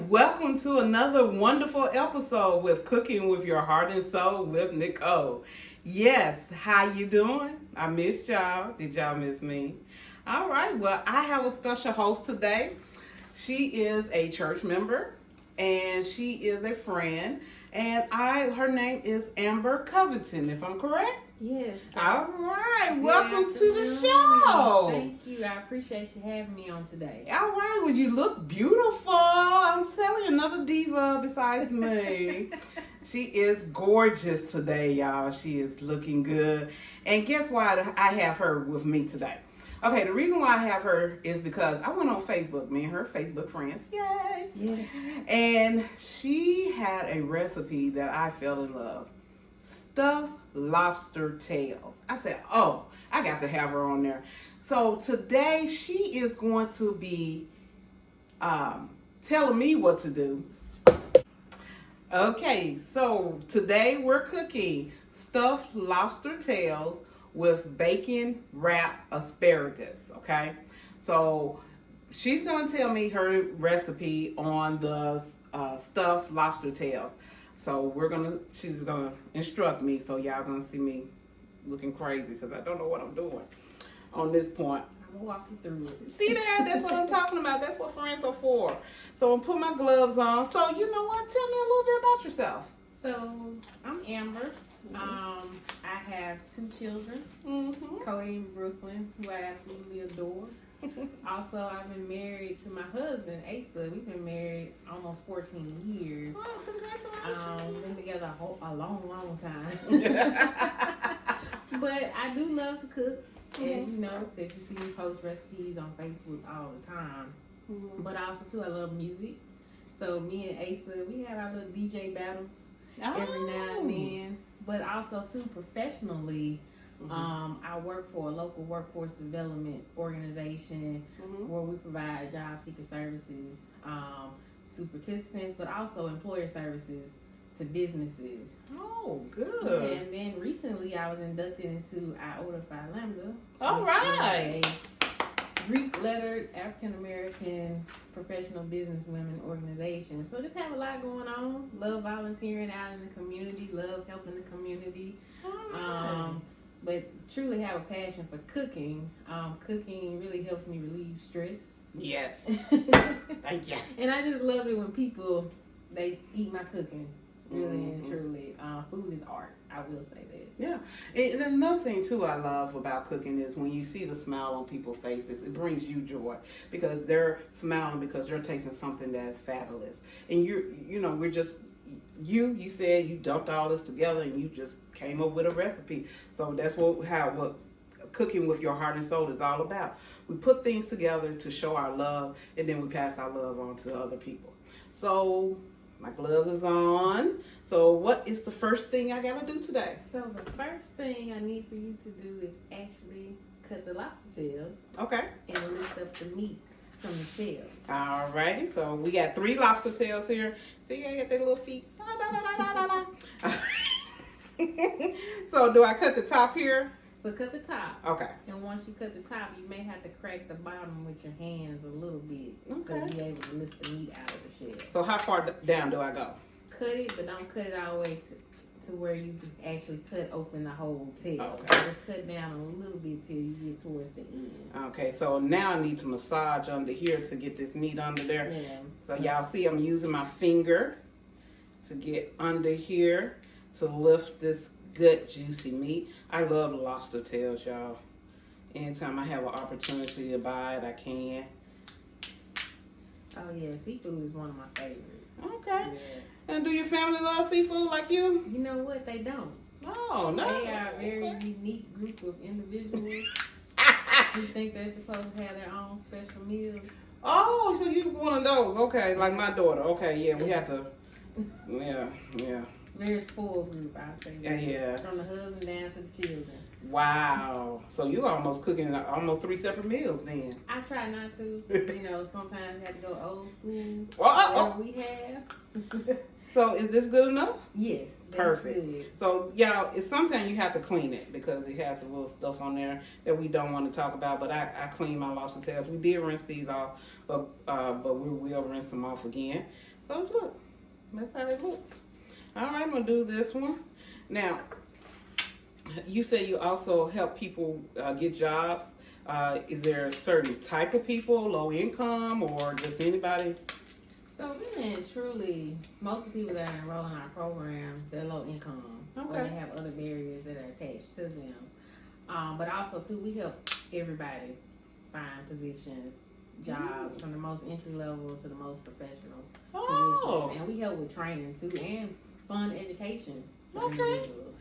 welcome to another wonderful episode with Cooking with Your Heart and Soul with Nicole. Yes, how you doing? I missed y'all. Did y'all miss me? All right, well, I have a special host today. She is a church member and she is a friend, and her name is Amber Covington, if I'm correct. Yes. All right, welcome to the show. Thank you. I appreciate you having me on today. All right, well, you look beautiful. I'm telling you, another diva besides me. She is gorgeous today, y'all. She is looking good. And guess why I have her with me today? Okay, the reason why I have her is because I went on Facebook, me and her Facebook friends. Yay! Yes. And she had a recipe that I fell in love. Stuffed lobster tails. I said, oh, I got to have her on there. So today she is going to be telling me what to do. Okay, so today we're cooking stuffed lobster tails with bacon wrapped asparagus, okay? So she's going to tell me her recipe on the stuffed lobster tails. So she's gonna instruct me, so y'all gonna see me looking crazy because I don't know what I'm doing on this point. I'm gonna walk you through it. See there? That's what I'm talking about. That's what friends are for. So I'm putting my gloves on. So you know what? Tell me a little bit about yourself. So I'm Amber. I have 2 children, Cody and Brooklyn, who I absolutely adore. Also, I've been married to my husband, Asa. We've been married almost 14 years. Oh, congratulations. Been together a long time. But I do love to cook, as you know, because you see me post recipes on Facebook all the time. But also, too, I love music. So me and Asa, we have our little DJ battles every now and then. But also, too, professionally, I work for a local workforce development organization where we provide job seeker services to participants, but also employer services to businesses. Oh, good. And then recently I was inducted into Iota Phi Lambda. All right. A Greek-lettered African-American professional business women organization. So just have a lot going on. Love volunteering out in the community. Love helping the community. But truly have a passion for cooking. Cooking really helps me relieve stress. Yes. Thank you. And I just love it when people, they eat my cooking. Really and truly. Food is art. I will say that. Yeah. And another thing, too, I love about cooking is when you see the smile on people's faces, it brings you joy because they're smiling because they're tasting something that's fabulous. And you said you dumped all this together and you just came up with a recipe. So that's what cooking with your heart and soul is all about. We put things together to show our love, and then we pass our love on to other people. So my gloves is on. So what is the first thing I gotta do today? So the first thing I need for you to do is actually cut the lobster tails. Okay. And lift up the meat from the shells. Alrighty, so we got 3 lobster tails here. See, I got their little feet. So do I cut the top here? So cut the top. Okay. And once you cut the top, you may have to crack the bottom with your hands a little bit. Okay. To be able to lift the meat out of the shell. So how far down do I go? Cut it, but don't cut it all the way to where you actually cut open the whole tail. Okay. Just cut down a little bit till you get towards the end. Okay, so now I need to massage under here to get this meat under there. Yeah. So y'all see I'm using my finger to get under here to lift this good juicy meat. I love lobster tails, y'all. Anytime I have an opportunity to buy it, I can. Oh yeah, seafood is one of my favorites. Okay. Yeah. And do your family love seafood like you? You know what? They don't. Oh, no. They are a very unique group of individuals who think they're supposed to have their own special meals. Oh, so you're one of those. Okay, like my daughter. Okay, yeah, we have to. Yeah. Very spoiled group, I'd say. Yeah. From the husband down to the children. Wow. So you almost cooking almost 3 separate meals then. I try not to. Sometimes I have to go old school. Oh. We have. So is this good enough? Yes. Perfect. Good. So y'all, sometimes you have to clean it because it has a little stuff on there that we don't want to talk about. But I clean my lobster tails. We did rinse these off, but we will rinse them off again. So look, that's how it looks. All right, I'm gonna do this one. Now, you say you also help people get jobs. Is there a certain type of people, low income, or just anybody? So really and truly, most of the people that enroll in our program, they're low income. Or Okay. they have other barriers that are attached to them. But also too, we help everybody find positions, jobs, from the most entry level to the most professional Oh. positions. And we help with training too, and fund education for Okay. individuals.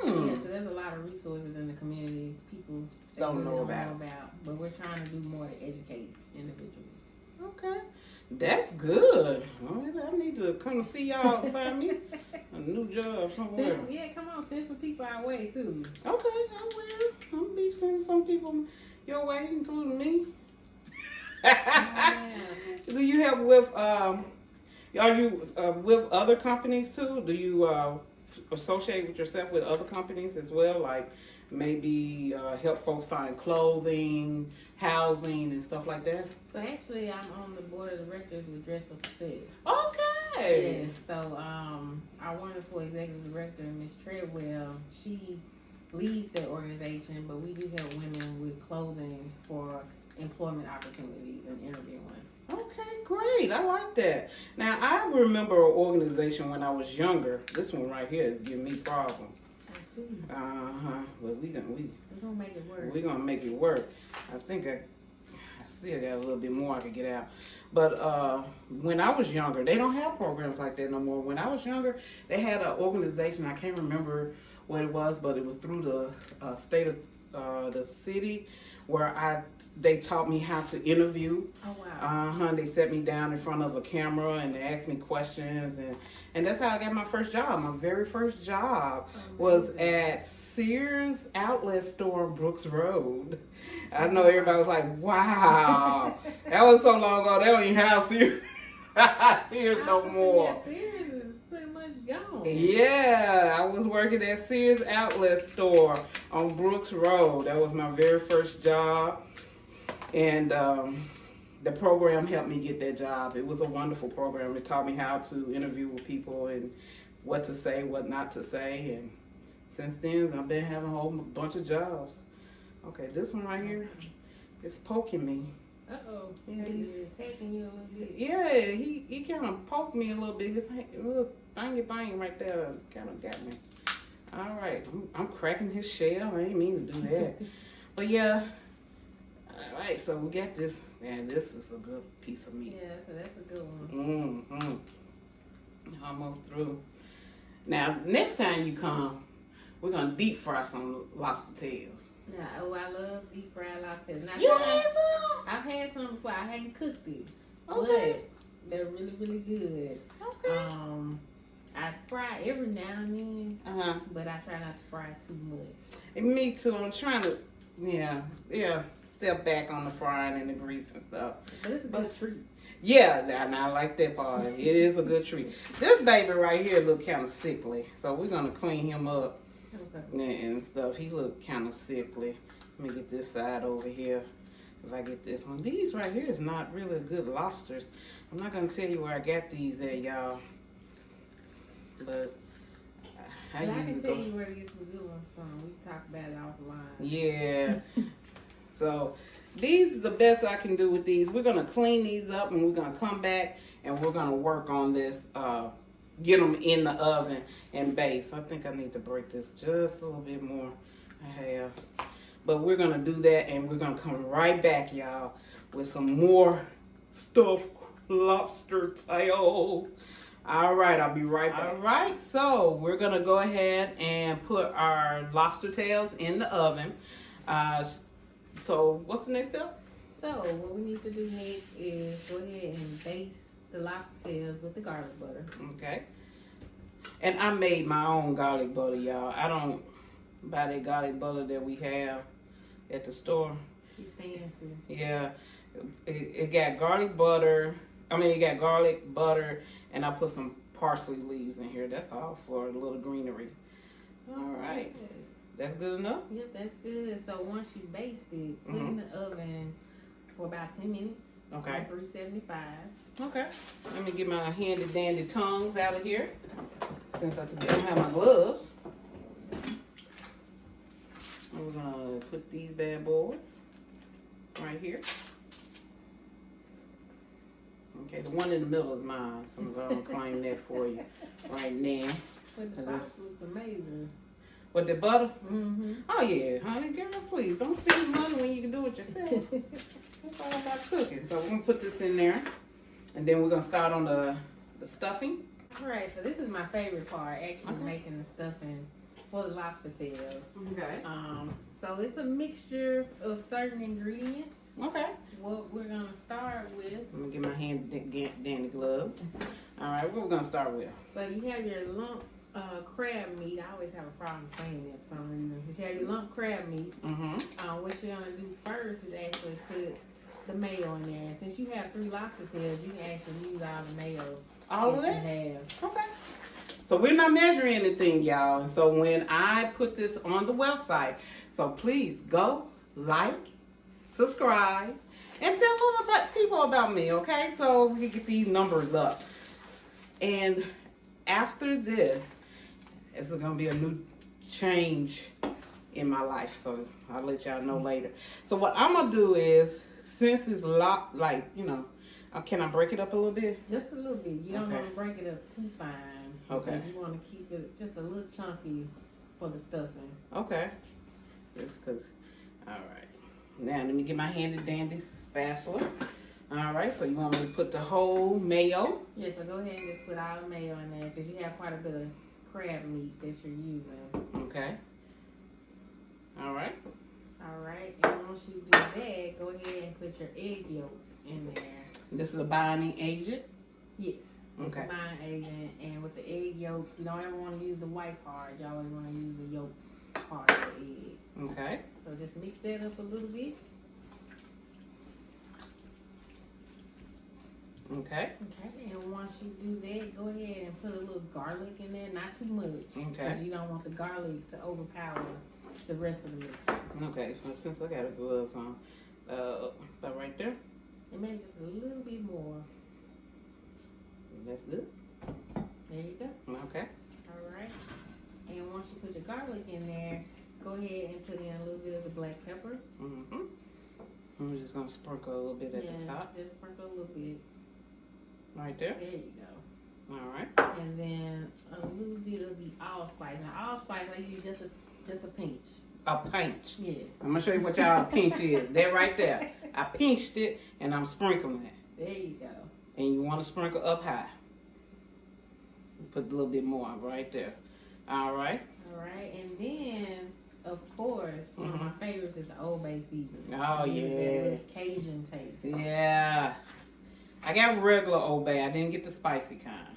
Yeah, so there's a lot of resources in the community people that Don't really know don't about. know about, but we're trying to do more to educate individuals. Okay. That's good. Well, I need to come see y'all and find me a new job somewhere. Come on, send some people our way too. Okay, I will. I'll be sending some people your way, including me. Yeah. Do you help with, are you with other companies too? Do you associate with yourself with other companies as well? Like maybe help folks find clothing, housing, and stuff like that? So actually, I'm on the board of directors with Dress for Success. Okay. Yes. So our wonderful executive director, Ms. Treadwell, she leads that organization, but we do help women with clothing for employment opportunities and interviewing. Okay, great. I like that. Now, I remember an organization when I was younger. This one right here is giving me problems. I see. But we're gonna make it work. gonna make it work. I think I still got a little bit more I could get out. But when I was younger, they don't have programs like that no more. When I was younger, they had an organization. I can't remember what it was, but it was through the state of the city where they taught me how to interview. Oh wow. They set me down in front of a camera and they asked me questions, and that's how I got my first job. My very first job was at Sears Outlet Store on Brooks Road. I know everybody was like, wow. That was so long ago, they don't even have Sears, Sears no more. Yeah, Sears is pretty much gone. Yeah, I was working at Sears Outlet Store on Brooks Road. That was my very first job. And the program helped me get that job. It was a wonderful program. It taught me how to interview with people and what to say, what not to say. And since then, I've been having a whole bunch of jobs. Okay, this one right here is poking me. Uh-oh. Yeah, He's attacking you a little bit. Yeah, he kind of poked me a little bit. His little thingy thing right there kind of got me. All right, I'm cracking his shell. I ain't mean to do that. But yeah, all right, so we got this. Man, this is a good piece of meat. Yeah, so that's a good one. Mm-hmm. Almost through. Now, next time you come, we're going to deep fry some lobster tails. Yeah, I love deep fried lobster. Now, You had some? I've had some before. I hadn't cooked it. Okay. But they're really, really good. Okay. I fry every now and then, Uh-huh. but I try not to fry too much. And me too. I'm trying to, step back on the frying and the grease and stuff. But it's a good treat. Yeah, and I like that part. It is a good treat. This baby right here look kind of sickly, so we're gonna clean him up and stuff. He look kind of sickly. Let me get this side over here. If I get this one, these right here is not really good lobsters. I'm not gonna tell you where I got these at, y'all, but I can tell you where to get some good ones from. We can talk about it offline. Yeah. So these are the best I can do with these. We're going to clean these up and we're going to come back and we're going to work on this, get them in the oven and baste. I think I need to break this just a little bit more. I have. But we're going to do that and we're going to come right back, y'all, with some more stuffed lobster tails. All right, I'll be right back. All right, so we're going to go ahead and put our lobster tails in the oven. So what's the next step? So what we need to do next is go ahead and baste the lobster tails with the garlic butter. Okay. And I made my own garlic butter, y'all. I don't buy that garlic butter that we have at the store. She fancy. Yeah. It got garlic butter. It got garlic, butter, and I put some parsley leaves in here. That's all for a little greenery. All right. That's good enough? Yep, that's good. So once you baste it, put it in the oven for about 10 minutes. Okay. $3.75. Okay. Let me get my handy dandy tongs out of here. Since I don't have my gloves. We're gonna put these bad boys right here. Okay, the one in the middle is mine, so I'm gonna claim that for you right now. But the sauce looks amazing. With the butter? Mm-hmm. Oh yeah, honey, girl, please don't spend money when you can do it yourself. It's all about cooking. So we're gonna put this in there, and then we're gonna start on the stuffing. All right, so this is my favorite part, actually making the stuffing for the lobster tails. Okay. So it's a mixture of certain ingredients. Okay. What we're gonna start with. I'm gonna get my dandy gloves. All right, what we're gonna start with? So you have your lump crab meat. I always have a problem saying that for some reason. But you have your lump crab meat. Mm-hmm. What you're gonna do first is actually put the mayo in there. And since you have 3 lobster tails, you can actually use all the mayo All of that that? you have. Okay. So we're not measuring anything, y'all. So when I put this on the website, so please go, like, subscribe, and tell people about me, okay? So we can get these numbers up. And after this, it's gonna be a new change in my life. So I'll let y'all know later. So what I'm gonna do is, since it's like, you know, can I break it up a little bit? Just a little bit. You don't Okay. want to break it up too fine. Okay. Because you want to keep it just a little chunky for the stuffing. Okay. Just cause, all right. Now let me get my handy dandy spatula. All right, so you want me to put the whole mayo? Yeah, so go ahead and just put all the mayo in there because you have quite a bit of crab meat that you're using. Okay. All right. All right, and once you do that, go ahead and put your egg yolk in there. This is a binding agent? Yes. It's Okay. a binding agent, and with the egg yolk, you don't ever want to use the white part. You always want to use the yolk part of the egg. Okay. So just mix that up a little bit. Okay. Okay, and once you do that, go ahead and put a little garlic in there, not too much. Okay. Because you don't want the garlic to overpower the rest of the mixture. Okay, well, since I got the gloves on, about right there. And maybe just a little bit more. That's good. There you go. Okay. All right. And once you put your garlic in there, go ahead and put in a little bit of the black pepper. Mm-hmm. I'm just gonna sprinkle a little bit at the top. Just sprinkle a little bit. Right there. There you go. All right. And then a little bit of the allspice. Now, allspice, I use just a pinch. A pinch. Yeah. I'm gonna show you what y'all a pinch is. That right there. I pinched it and I'm sprinkling it. There you go. And you want to sprinkle up high. Put a little bit more right there. All right. All right, and then of course one of my favorites is the Old Bay seasoning. Oh That yeah. little Cajun taste. Yeah. I got regular Old Bay. I didn't get the spicy kind.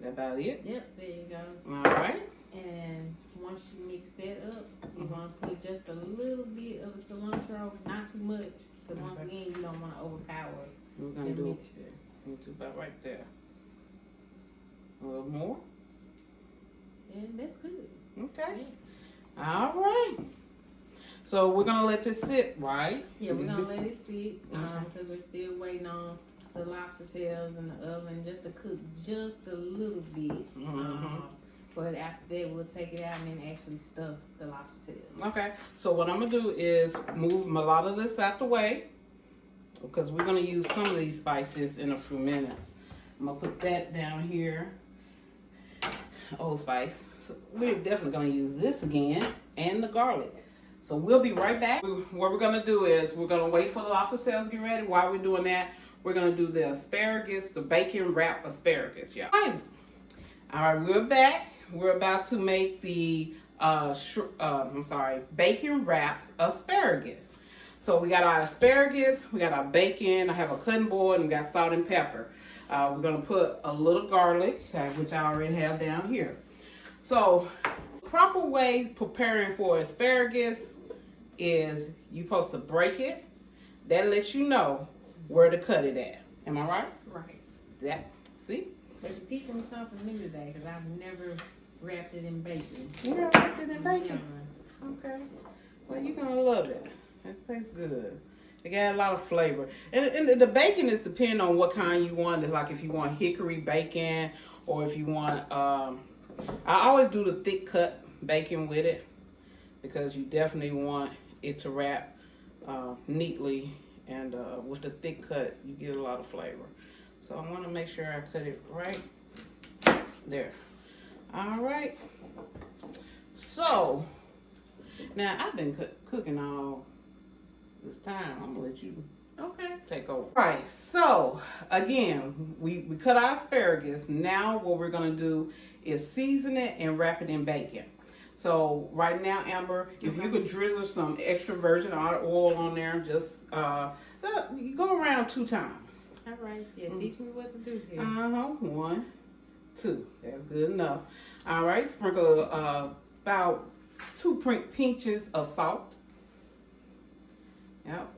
That about it? Yep, there you go. All right. And once you mix that up, you want to put just a little bit of the cilantro, not too much, because once again you don't want to overpower We're the gonna do mixture. about right there. A little more. And that's good. Okay. Yeah. All right. So we're gonna let this sit, right? Yeah, we're gonna let it sit because we're still waiting on the lobster tails in the oven just to cook just a little bit. But after that, we'll take it out and then actually stuff the lobster tails. Okay. So what I'm gonna do is move a lot of this out the way because we're gonna use some of these spices in a few minutes. I'm gonna put that down here. Old Spice. So we're definitely gonna use this again and the garlic. So we'll be right back. What we're gonna do is we're gonna wait for the lobster tails to get ready. While we're doing that, we're gonna do the asparagus, the bacon wrap asparagus, y'all. All right, we're back. We're about to make the bacon wrapped asparagus. So we got our asparagus, we got our bacon. I have a cutting board and we got salt and pepper. We're gonna put a little garlic, which I already have down here. So, proper way preparing for asparagus is you're supposed to break it. That lets you know where to cut it at. Am I right? Right. Yeah. See? But you're teaching me something new today because I've never wrapped it in bacon. You never wrapped it in bacon? Yeah. Okay. Well, you're gonna love it. It tastes good. It got a lot of flavor. And the bacon is depending on what kind you want. It's like if you want hickory bacon or if you want, I always do the thick cut bacon with it because you definitely want it to wrap neatly. And with the thick cut, you get a lot of flavor. So I want to make sure I cut it right there. All right. So now I've been cooking all this time. I'm gonna let you take over. All right. So again, we cut our asparagus. Now what we're gonna do is season it and wrap it in bacon. So right now, Amber, if you could drizzle some extra virgin olive oil on there, just you go around 2 times. All right. Yeah, teach me what to do here. 1, 2. That's good enough. All right. Sprinkle about 2 pinches of salt. Yep.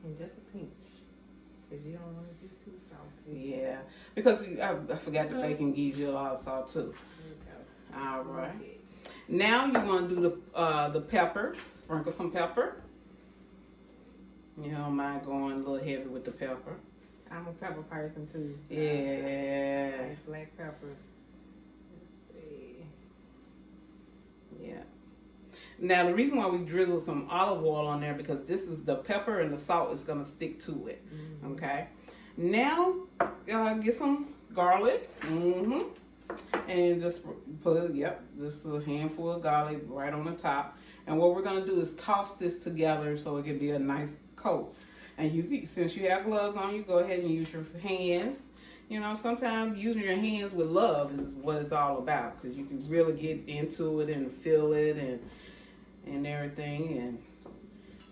And just a pinch, because you don't want to be too salty. Yeah, because I forgot the bacon gives you a lot of salt too. There you go. All right. Now you want to do the pepper. Sprinkle some pepper. You don't mind going a little heavy with the pepper. I'm a pepper person too. So Yeah. I like black pepper. Let's see. Yeah. Now the reason why we drizzle some olive oil on there because this is the pepper and the salt is gonna stick to it. Mm-hmm. Okay. Now get some garlic. Mm-hmm. And just put just a handful of garlic right on the top. And what we're gonna do is toss this together so it can be a nice coat. And since you have gloves on, you go ahead and use your hands. You know, sometimes using your hands with love is what it's all about because you can really get into it and feel it and everything. And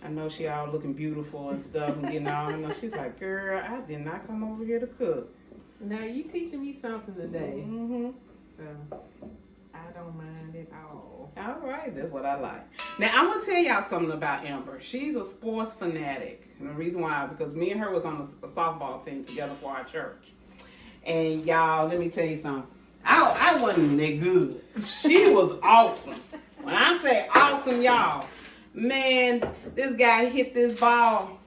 I know she all looking beautiful and stuff and getting all. You know, she's like, girl, I did not come over here to cook. Now you teaching me something today. Mm-hmm. So I don't mind at all. All right, that's what I like. Now I'm gonna tell y'all something about Amber. She's a sports fanatic, and the reason why because me and her was on a softball team together for our church. And y'all, let me tell you something. I wasn't that good. She was awesome. When I say awesome, y'all, man, this guy hit this ball,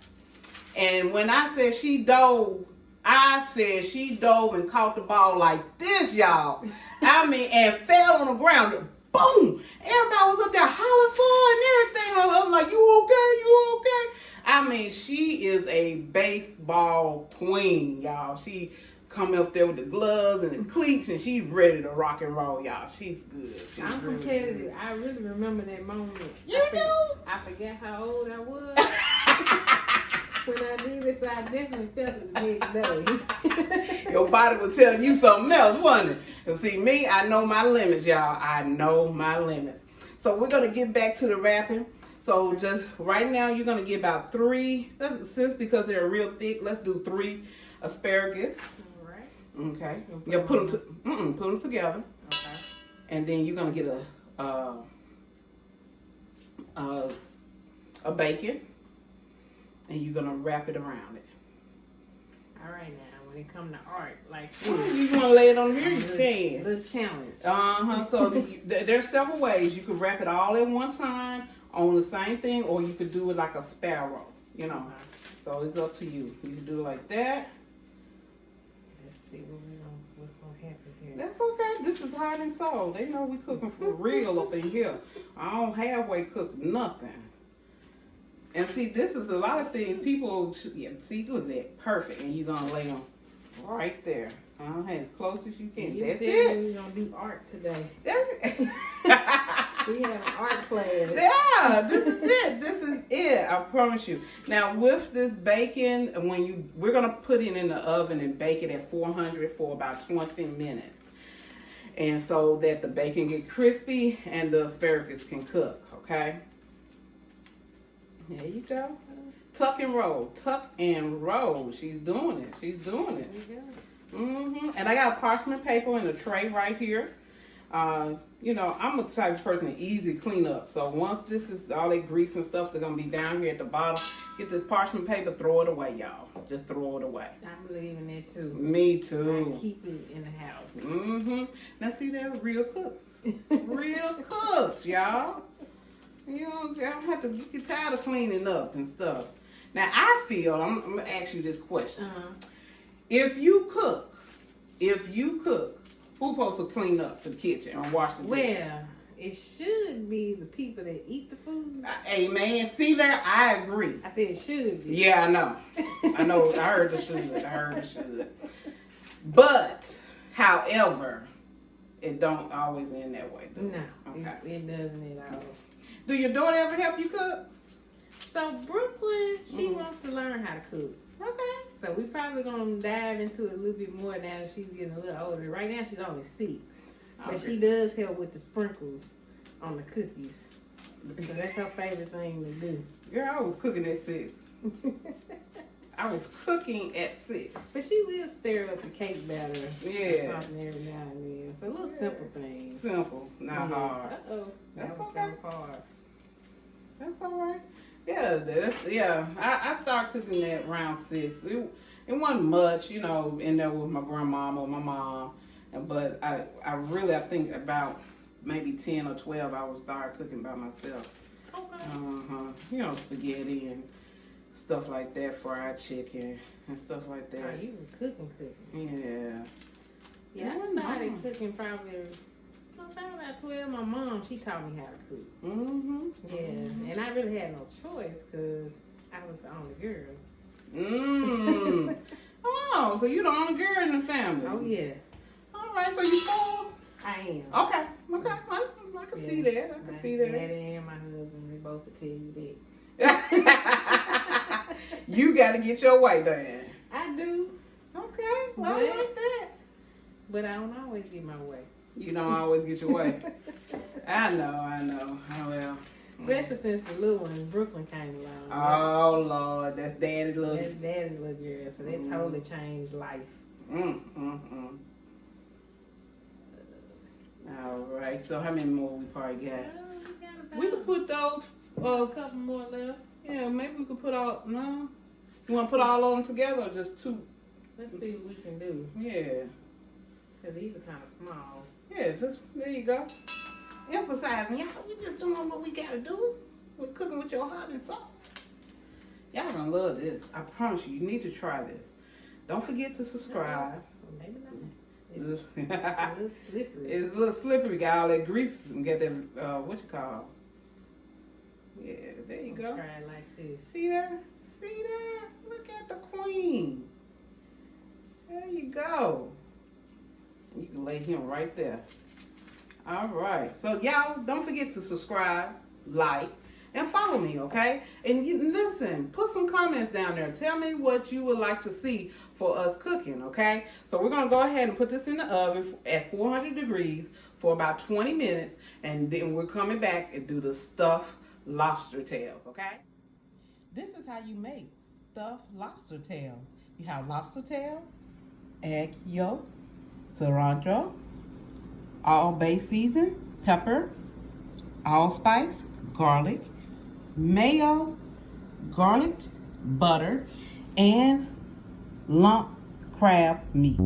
and when I said she dove, I said she dove and caught the ball like this, y'all. I mean, and fell on the ground. Boom! Everybody was up there hollering for her and everything. I'm like, you okay? You okay? I mean, she is a baseball queen, y'all. She come up there with the gloves and the cleats, and she's ready to rock and roll, y'all. She's good. I'm really competitive. Good. I really remember that moment. I forget how old I was when I did it, so I definitely felt it the next day. Your body was telling you something else, wasn't it? And see, me, I know my limits, y'all. I know my limits. So we're going to get back to the wrapping. So just right now, you're going to get about 3, since because they're real thick, let's do 3 asparagus. All right. Okay. Yeah, put them together. Okay. And then you're going to get a bacon, and you're going to wrap it around it. All right, now. When it comes to art, like you want to lay it on here, you can. Little challenge. So there's several ways you could wrap it all at one time on the same thing, or you could do it like a sparrow. You know, so it's up to you. You can do it like that. Let's see what's gonna happen here. That's okay. This is hot and soul. They know we cooking for real up in here. I don't halfway cook nothing. And see, this is a lot of things people. See, look at that, perfect. And you're gonna lay them right there. As close as you can. That's it. We're gonna do art today. That's it. We have an art class. Yeah, this is it. This is it. I promise you. Now with this bacon, we're gonna put it in the oven and bake it at 400 for about 20 minutes, and so that the bacon get crispy and the asparagus can cook. Okay. There you go. Tuck and roll. Tuck and roll. She's doing it. She's doing it. There you go. And I got parchment paper in a tray right here. You know, I'm a type of person that easy clean up. So once this is all that grease and stuff that's going to be down here at the bottom, get this parchment paper, throw it away, y'all. Just throw it away. I believe in that too. Me too. I keep it in the house. Now see, they're real cooks. Real cooks, y'all. You don't have to get tired of cleaning up and stuff. Now I feel I'm gonna ask you this question: Uh-huh. If you cook, who's supposed to clean up the kitchen or wash the dishes? Well, it should be the people that eat the food. Amen. See there, I agree. I said it should be. Yeah, I know. I heard the should. But, however, it don't always end that way. Do it? No, Okay. it doesn't at all. Do your daughter ever help you cook? So Brooklyn, she wants to learn how to cook. Okay. So we probably gonna dive into it a little bit more now that she's getting a little older. Right now she's only 6, but Okay. she does help with the sprinkles on the cookies. So that's her favorite thing to do. Girl, I was cooking at 6. I was cooking at 6. But she will stir up the cake batter. Yeah. Or something every now and then. So little simple things. Simple, not hard. Uh-oh. That's That was okay. hard. That's all right. Yeah, I started cooking at around 6. It wasn't much, in there with my grandmama or my mom. But I think about maybe 10 or 12 I would start cooking by myself. Okay. Spaghetti and stuff like that, fried chicken and stuff like that. Oh, you were cooking. Yeah. Yeah, It I wasn't started hard. cooking probably about 12. My mom, she taught me how to cook. Mm-hmm. Yeah, and I really had no choice because I was the only girl. Mm. Oh, so you're the only girl in the family. Oh, yeah. All right, so you spoiled? I am. Okay. I can see that. I can see that. Daddy and my husband, we both will tell you that. You got to get your way done. I do, Okay, well, I like that. but I don't always get my way. You don't always get your way. I know. Oh, well. Especially since the little one, Brooklyn, came along. Oh, Lord, that's daddy's little. That's Daddy's little girl, so that totally changed life. All right, so how many more we probably got? We We could put those, a couple more left. yeah, maybe we could put all, no? You want to put all of them together or just 2? Let's see what we can do. Yeah. Because these are kind of small. Yeah, there you go. Emphasizing, y'all, we just doing what we gotta do. We're cooking with your hot and salt. Y'all gonna love this. I promise you, you need to try this. Don't forget to subscribe. Well, maybe not. It's a little slippery. It's a little slippery, got all that grease and get that, yeah, there you go. Try it like this. See there? See there? Look at the queen. There you go. You can lay him right there. All right. So y'all, don't forget to subscribe, like, and follow me, okay? And listen, put some comments down there. Tell me what you would like to see for us cooking, okay? So we're going to go ahead and put this in the oven at 400 degrees for about 20 minutes. And then we're coming back and do the stuffed lobster tails, okay? This is how you make stuffed lobster tails. You have lobster tail, egg yolk, cilantro, all Baste season, pepper, allspice, garlic, mayo, garlic, butter, and lump crab meat.